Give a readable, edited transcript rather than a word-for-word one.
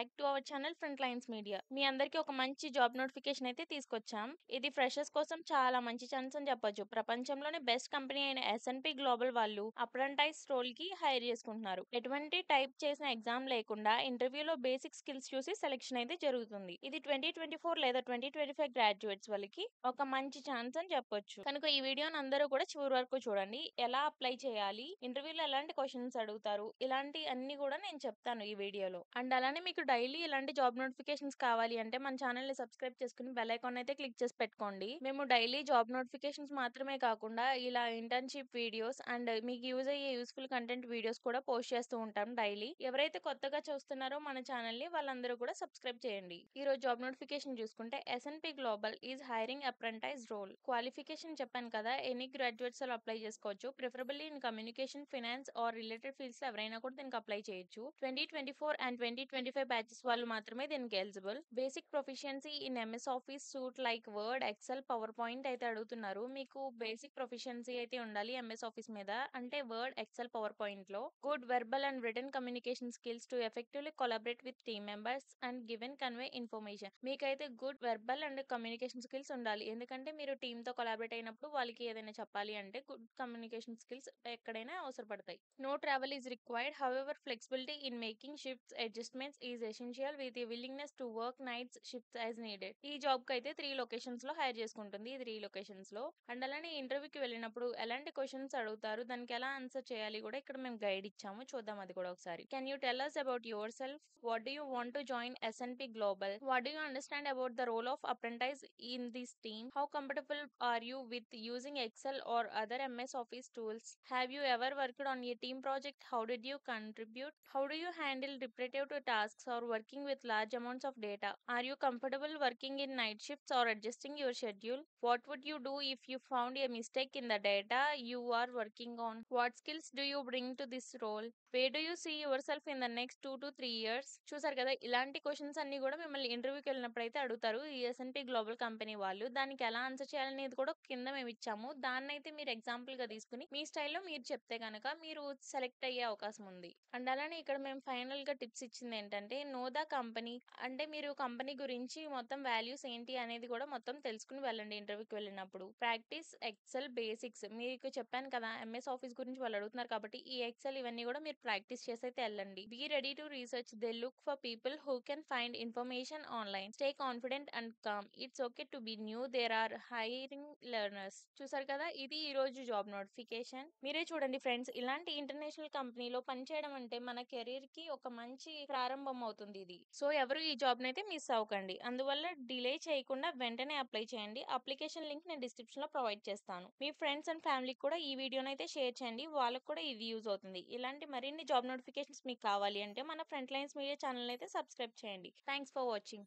Back to our channel front lines media. మీ అందరికీ ఒక మంచి జాబ్ నోటిఫికేషన్ అయితే తీసుకొచ్చాం. ఇది ఫ్రెషర్స్ కోసం చాలా మంచి ఛాన్స్ అని చెప్పొచ్చు. ప్రపంచంలోనే బెస్ట్ కంపెనీ అయిన ఎస్ఎన్పి గ్లోబల్ వాళ్ళు అప్రెంటైజ్ రోల్ కి హైర్ చేసుకుంటున్నారు. ఎటువంటి టైప్ చేసిన ఎగ్జామ్ లేకుండా ఇంటర్వ్యూలో బేసిక్ స్కిల్స్ చూసి సెలెక్షన్ అయితే జరుగుతుంది. ఇది 2024 లేదా 2025 గ్రాడ్యుయేట్స్ వాళ్ళకి ఒక మంచి ఛాన్స్ అని చెప్పొచ్చు. కనుక ఈ వీడియోని అందరూ కూడా చివరి వరకు చూడండి. ఎలా అప్లై చేయాలి, ఇంటర్వ్యూలో ఎలాంటి క్వశ్చన్స్ అడుగుతారు, ఇలాంటి అన్ని కూడా నేను చెప్తాను ఈ వీడియోలో. అండ్ అలానే మీకు డైలీ ఇలాంటి జాబ్ నోటిఫికేషన్స్ కావాలి అంటే మన ఛానల్ ని సబ్స్క్రైబ్ చేసుకుని బెల్ ఐకాన్ అయితే క్లిక్ చేసి పెట్టుకోండి. మేము డైలీ జాబ్ నోటిఫికేషన్స్ మాత్రమే కాకుండా ఇలా ఇంటర్న్షిప్ వీడియోస్ అండ్ మీకు యూజ్ అయ్యే యూస్ఫుల్ కంటెంట్ వీడియోస్ కూడా పోస్ట్ చేస్తూ ఉంటాం డైలీ. ఎవరైతే కొత్తగా చూస్తున్నారో మన ఛానల్ ని వాళ్ళందరూ కూడా సబ్స్క్రైబ్ చేయండి. ఈ రోజు జాబ్ నోటిఫికేషన్ చూసుకుంటే S and P global is hiring apprentice role. Qualification చెప్పాను కదా, ఎనీ గ్రాడ్యుయేట్స్ అప్లై చేసుకోవచ్చు. Preferably in communication, finance or related fields ఎవరైనా కూడా దీనికి అప్లై చేయొచ్చు. 2024 అండ్ 2025 బ్యాచెస్ వాళ్ళు మాత్రమే దీనికి eligible. Basic proficiency in MS Office suite like Word, XL, PowerPoint అయితే అడుగుతున్నారు. మీకు బేసిక్ ప్రొఫిషియన్సీ అయితే ఉండాలి ఎంఎస్ ఆఫీస్ మీద, అంటే వర్డ్, ఎక్సెల్, పవర్ పాయింట్ లో. Good verbal and written communication skills to effectively collaborate with team members and give and convey information. మీకైతే good verbal and communication skills ఉండాలి. ఎందుకంటే మీరు టీమ్ తో కొలాబరేట్ అయినప్పుడు వాళ్ళకి ఏదైనా చెప్పాలి అంటే గుడ్ కమ్యూనికేషన్ స్కిల్స్ ఎక్కడైనా అవసరపడతాయి. No travel is required. However flexibility in making shifts adjustments is essential with a willingness to work nights shifts as needed. ఈ జాబ్ కి అయితే 3 లొకేషన్స్ లో హైర్ చేసుకుంటుంది. ఈ 3 లొకేషన్స్ లో. అండ్ అలానే ఇంటర్వ్యూకి వెళ్ళినప్పుడు ఎలాంటి క్వశ్చన్స్ అడుగుతారు, దానికి ఎలా ఆన్సర్ చేయాలి కూడా ఇక్కడ మేము గైడ్ ఇచ్చాము. చూద్దాం అది కూడా ఒకసారి. Can you tell us about yourself? What do you want to join S&P Global? What do you understand about the role of apprentice in this team? How comfortable are you with using Excel or other MS Office tools? Have you ever worked on a team project? How did you contribute? How do you handle repetitive tasks or working with large amounts of data? Are you comfortable working in night shifts or adjusting your schedule? What would you do if you found a mistake in the data you are working on? What skills do you bring to this role? Where do you see yourself in the next 2 to 3 years? చూసారు కదా, ఇలాంటి questions అన్ని కూడా మిమ్మల్ని ఇంటర్వ్యూకి వెళ్ళినప్పుడు అయితే అడుగుతారు ఈ ఎస్ఎన్పి గ్లోబల్ కంపెనీ వాళ్ళు. దానికి ఎలా ఆన్సర్ చేయాలనేది కూడా కింద మేము ఇచ్చాము. దాన్ని అయితే మీరు ఎగ్జాంపుల్ గా తీసుకుని మీ స్టైల్లో మీరు చెప్తే కనుక మీరు సెలెక్ట్ అయ్యే అవకాశం ఉంది. అండ్ అలానే ఇక్కడ మేము ఫైనల్ గా టిప్స్ ఇచ్చింది ఏంటంటే, నో ద కంపెనీ, అంటే మీరు కంపెనీ గురించి మొత్తం వాల్యూస్ ఏంటి అనేది కూడా మొత్తం తెలుసుకుని వెళ్ళండి ఇంటర్వ్యూకి వెళ్ళినప్పుడు. Practice Excel basics. మీకు చెప్పాను కదా ఎంఎస్ ఆఫీస్ గురించి వాళ్ళు అడుగుతున్నారు కాబట్టి ఈ ఎక్సెల్ ఇవన్నీ కూడా మీరు ప్రాక్టీస్ చేసి అయితే వెళ్ళండి. Be ready to research. They look for people who can find information online. Stay confident and calm. It's okay to be new. They're are hiring learners. చూసారు కదా, ఇది ఈ రోజు జాబ్ నోటిఫికేషన్. మీరే చూడండి ఫ్రెండ్స్, ఇలాంటి ఇంటర్నేషనల్ కంపెనీలో పనిచేయడం అంటే మన కెరీర్ కి ఒక మంచి ప్రారంభం అవుతుంది ఇది. సో ఎవరు ఈ జాబ్ నైతే మిస్ అవ్వకండి. అందువల్ల డిలే చేయకుండా వెంటనే అప్లై చేయండి. అప్లికేషన్ లింక్ నేను డిస్క్రిప్షన్ లో ప్రొవైడ్ చేస్తాను. మీ ఫ్రెండ్స్ అండ్ ఫ్యామిలీకి కూడా ఈ వీడియోని అయితే షేర్ చేయండి. వాళ్ళకి కూడా ఇది యూజ్ అవుతుంది. ఇలాంటి మరిన్ని జాబ్ నోటిఫికేషన్స్ మీకు కావాలి అంటే మన ఫ్రంట్ లైన్స్ మీడియా ఛానల్ అయితే సబ్స్క్రైబ్ చేయండి. Thanks for watching.